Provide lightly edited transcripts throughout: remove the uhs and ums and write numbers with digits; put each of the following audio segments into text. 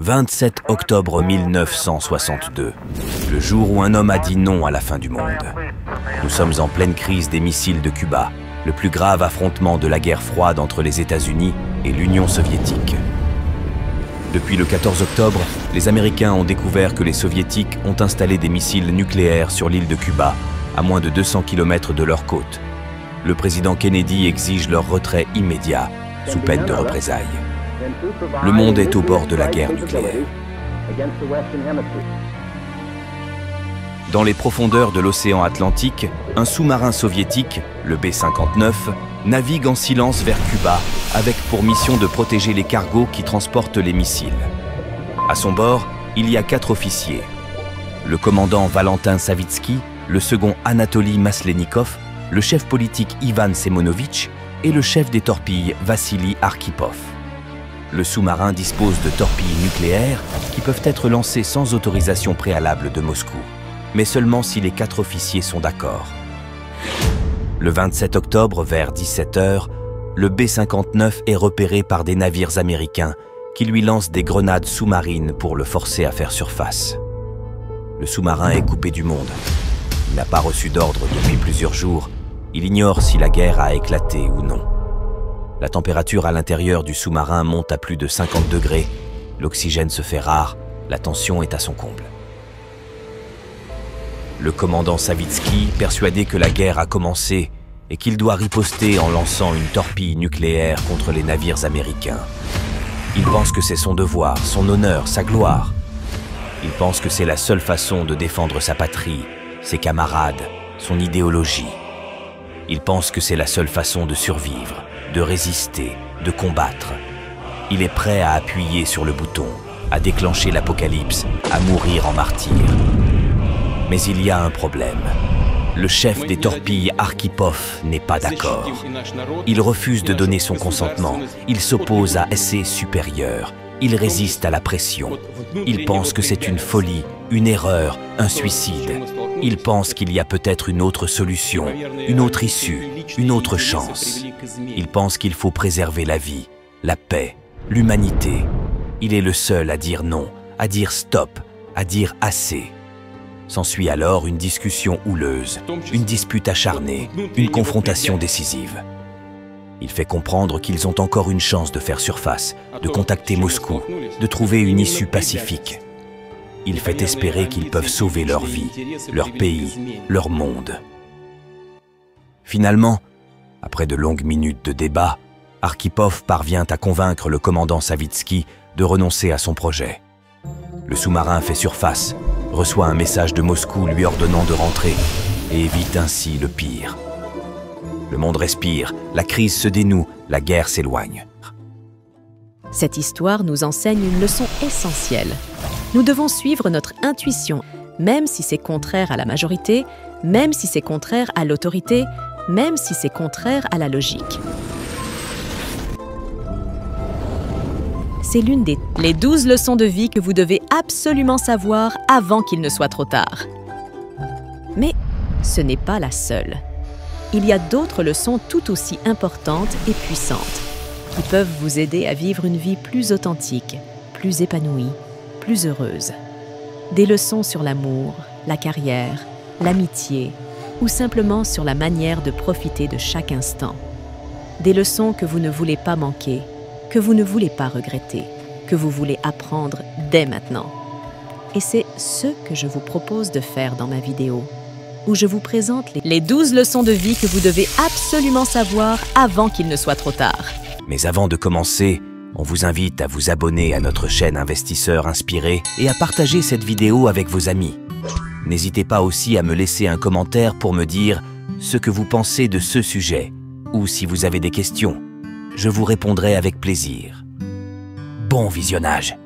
27 octobre 1962, le jour où un homme a dit non à la fin du monde. Nous sommes en pleine crise des missiles de Cuba, le plus grave affrontement de la guerre froide entre les États-Unis et l'Union soviétique. Depuis le 14 octobre, les Américains ont découvert que les Soviétiques ont installé des missiles nucléaires sur l'île de Cuba, à moins de 200 km de leur côte. Le président Kennedy exige leur retrait immédiat, sous peine de représailles. Le monde est au bord de la guerre nucléaire. Dans les profondeurs de l'océan Atlantique, un sous-marin soviétique, le B-59, navigue en silence vers Cuba avec pour mission de protéger les cargos qui transportent les missiles. À son bord, il y a 4 officiers. Le commandant Valentin Savitsky, le second Anatoly Maslenikov, le chef politique Ivan Semonovitch et le chef des torpilles Vassili Arkhipov. Le sous-marin dispose de torpilles nucléaires qui peuvent être lancées sans autorisation préalable de Moscou, mais seulement si les 4 officiers sont d'accord. Le 27 octobre, vers 17 h, le B-59 est repéré par des navires américains qui lui lancent des grenades sous-marines pour le forcer à faire surface. Le sous-marin est coupé du monde. Il n'a pas reçu d'ordre depuis plusieurs jours. Il ignore si la guerre a éclaté ou non. La température à l'intérieur du sous-marin monte à plus de 50 degrés. L'oxygène se fait rare. La tension est à son comble. Le commandant Savitsky, persuadé que la guerre a commencé et qu'il doit riposter en lançant une torpille nucléaire contre les navires américains. Il pense que c'est son devoir, son honneur, sa gloire. Il pense que c'est la seule façon de défendre sa patrie, ses camarades, son idéologie. Il pense que c'est la seule façon de survivre, de résister, de combattre. Il est prêt à appuyer sur le bouton, à déclencher l'apocalypse, à mourir en martyr. Mais il y a un problème. Le chef des torpilles Arkhipov n'est pas d'accord. Il refuse de donner son consentement. Il s'oppose à ses supérieurs. Il résiste à la pression. Il pense que c'est une folie, une erreur, un suicide. Il pense qu'il y a peut-être une autre solution, une autre issue, une autre chance. Il pense qu'il faut préserver la vie, la paix, l'humanité. Il est le seul à dire non, à dire stop, à dire assez. S'ensuit alors une discussion houleuse, une dispute acharnée, une confrontation décisive. Il fait comprendre qu'ils ont encore une chance de faire surface, de contacter Moscou, de trouver une issue pacifique. Il fait espérer qu'ils peuvent sauver leur vie, leur pays, leur monde. Finalement, après de longues minutes de débat, Arkhipov parvient à convaincre le commandant Savitsky de renoncer à son projet. Le sous-marin fait surface, reçoit un message de Moscou lui ordonnant de rentrer et évite ainsi le pire. Le monde respire, la crise se dénoue, la guerre s'éloigne. Cette histoire nous enseigne une leçon essentielle. Nous devons suivre notre intuition, même si c'est contraire à la majorité, même si c'est contraire à l'autorité, même si c'est contraire à la logique. C'est l'une des 12 leçons de vie que vous devez absolument savoir avant qu'il ne soit trop tard. Mais ce n'est pas la seule. Il y a d'autres leçons tout aussi importantes et puissantes qui peuvent vous aider à vivre une vie plus authentique, plus épanouie, plus heureuse. Des leçons sur l'amour, la carrière, l'amitié ou simplement sur la manière de profiter de chaque instant. Des leçons que vous ne voulez pas manquer, que vous ne voulez pas regretter, que vous voulez apprendre dès maintenant. Et c'est ce que je vous propose de faire dans ma vidéo, où je vous présente les 12 leçons de vie que vous devez absolument savoir avant qu'il ne soit trop tard. Mais avant de commencer, on vous invite à vous abonner à notre chaîne Investisseurs Inspirés et à partager cette vidéo avec vos amis. N'hésitez pas aussi à me laisser un commentaire pour me dire ce que vous pensez de ce sujet, ou si vous avez des questions. Je vous répondrai avec plaisir. Bon visionnage!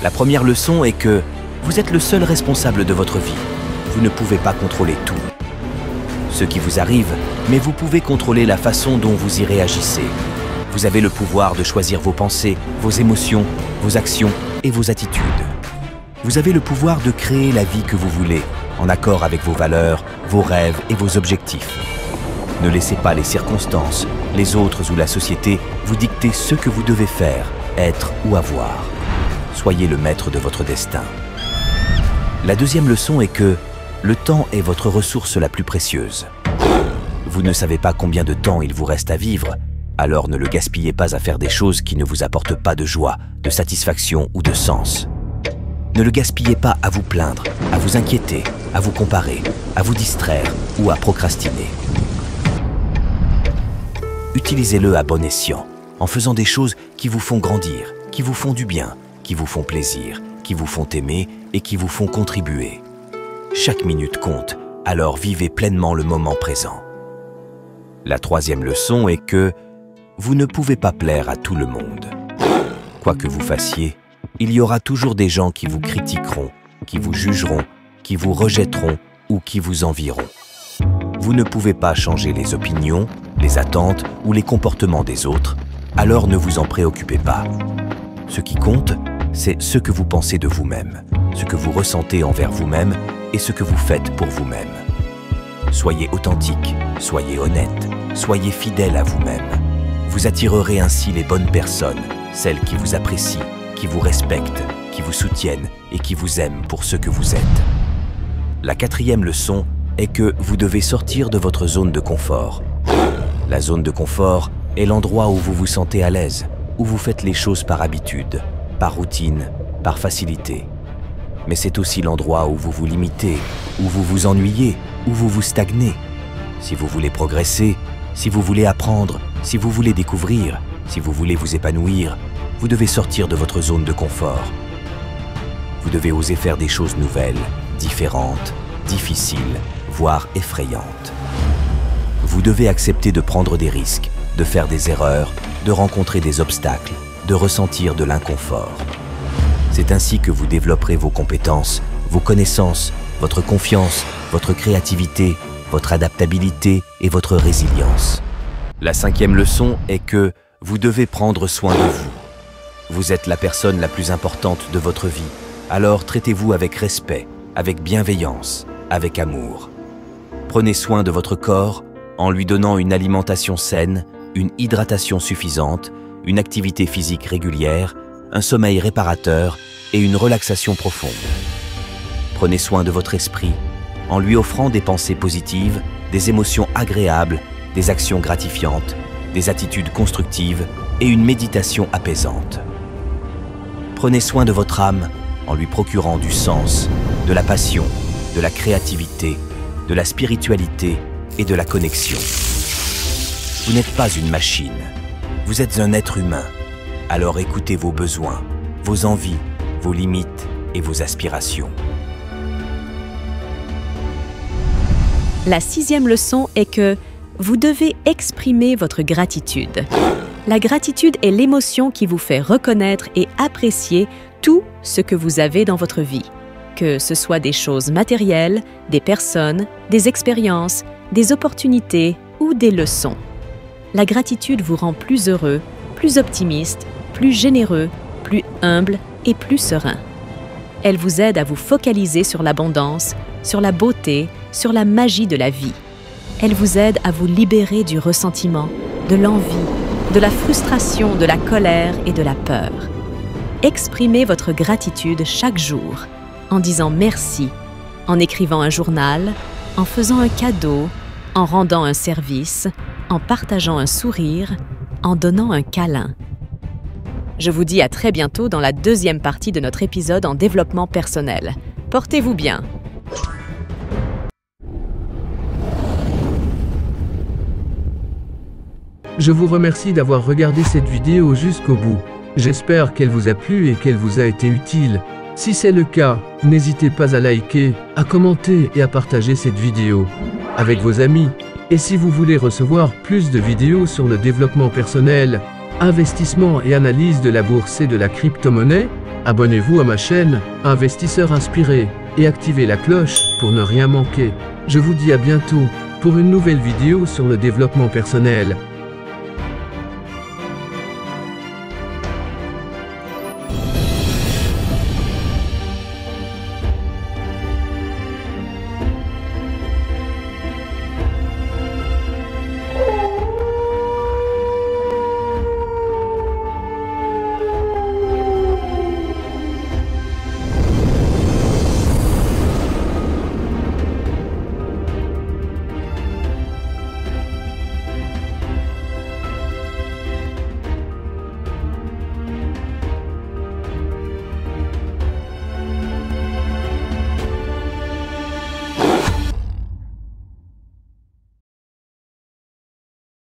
La première leçon est que vous êtes le seul responsable de votre vie. Vous ne pouvez pas contrôler tout. Ce qui vous arrive, mais vous pouvez contrôler la façon dont vous y réagissez. Vous avez le pouvoir de choisir vos pensées, vos émotions, vos actions et vos attitudes. Vous avez le pouvoir de créer la vie que vous voulez, en accord avec vos valeurs, vos rêves et vos objectifs. Ne laissez pas les circonstances, les autres ou la société vous dicter ce que vous devez faire, être ou avoir. Soyez le maître de votre destin. La deuxième leçon est que le temps est votre ressource la plus précieuse. Vous ne savez pas combien de temps il vous reste à vivre, alors ne le gaspillez pas à faire des choses qui ne vous apportent pas de joie, de satisfaction ou de sens. Ne le gaspillez pas à vous plaindre, à vous inquiéter, à vous comparer, à vous distraire ou à procrastiner. Utilisez-le à bon escient, en faisant des choses qui vous font grandir, qui vous font du bien, qui vous font plaisir, qui vous font aimer et qui vous font contribuer. Chaque minute compte, alors vivez pleinement le moment présent. La troisième leçon est que vous ne pouvez pas plaire à tout le monde. Quoi que vous fassiez, il y aura toujours des gens qui vous critiqueront, qui vous jugeront, qui vous rejetteront ou qui vous envieront. Vous ne pouvez pas changer les opinions, les attentes ou les comportements des autres, alors ne vous en préoccupez pas. Ce qui compte, c'est ce que vous pensez de vous-même, ce que vous ressentez envers vous-même et ce que vous faites pour vous-même. Soyez authentique, soyez honnête, soyez fidèle à vous-même. Vous attirerez ainsi les bonnes personnes, celles qui vous apprécient, qui vous respectent, qui vous soutiennent et qui vous aiment pour ce que vous êtes. La quatrième leçon est que vous devez sortir de votre zone de confort. La zone de confort est l'endroit où vous vous sentez à l'aise, où vous faites les choses par habitude, par routine, par facilité. Mais c'est aussi l'endroit où vous vous limitez, où vous vous ennuyez, où vous vous stagnez. Si vous voulez progresser, si vous voulez apprendre, si vous voulez découvrir, si vous voulez vous épanouir, vous devez sortir de votre zone de confort. Vous devez oser faire des choses nouvelles, différentes, difficiles, voire effrayantes. Vous devez accepter de prendre des risques, de faire des erreurs, de rencontrer des obstacles, de ressentir de l'inconfort. C'est ainsi que vous développerez vos compétences, vos connaissances, votre confiance, votre créativité, votre adaptabilité et votre résilience. La cinquième leçon est que vous devez prendre soin de vous. Vous êtes la personne la plus importante de votre vie, alors traitez-vous avec respect, avec bienveillance, avec amour. Prenez soin de votre corps en lui donnant une alimentation saine, une hydratation suffisante, une activité physique régulière, un sommeil réparateur et une relaxation profonde. Prenez soin de votre esprit en lui offrant des pensées positives, des émotions agréables, des actions gratifiantes, des attitudes constructives et une méditation apaisante. Prenez soin de votre âme en lui procurant du sens, de la passion, de la créativité, de la spiritualité et de la connexion. Vous n'êtes pas une machine, vous êtes un être humain. Alors écoutez vos besoins, vos envies, vos limites et vos aspirations. La sixième leçon est que vous devez exprimer votre gratitude. La gratitude est l'émotion qui vous fait reconnaître et apprécier tout ce que vous avez dans votre vie, que ce soit des choses matérielles, des personnes, des expériences, des opportunités ou des leçons. La gratitude vous rend plus heureux, plus optimiste, plus généreux, plus humble et plus serein. Elle vous aide à vous focaliser sur l'abondance, sur la beauté, sur la magie de la vie. Elle vous aide à vous libérer du ressentiment, de l'envie, de la frustration, de la colère et de la peur. Exprimez votre gratitude chaque jour en disant merci, en écrivant un journal, en faisant un cadeau, en rendant un service, en partageant un sourire, en donnant un câlin. Je vous dis à très bientôt dans la deuxième partie de notre épisode en développement personnel. Portez-vous bien! Je vous remercie d'avoir regardé cette vidéo jusqu'au bout. J'espère qu'elle vous a plu et qu'elle vous a été utile. Si c'est le cas, n'hésitez pas à liker, à commenter et à partager cette vidéo avec vos amis. Et si vous voulez recevoir plus de vidéos sur le développement personnel, investissement et analyse de la bourse et de la crypto-monnaie, abonnez-vous à ma chaîne Investisseur Inspiré et activez la cloche pour ne rien manquer. Je vous dis à bientôt pour une nouvelle vidéo sur le développement personnel.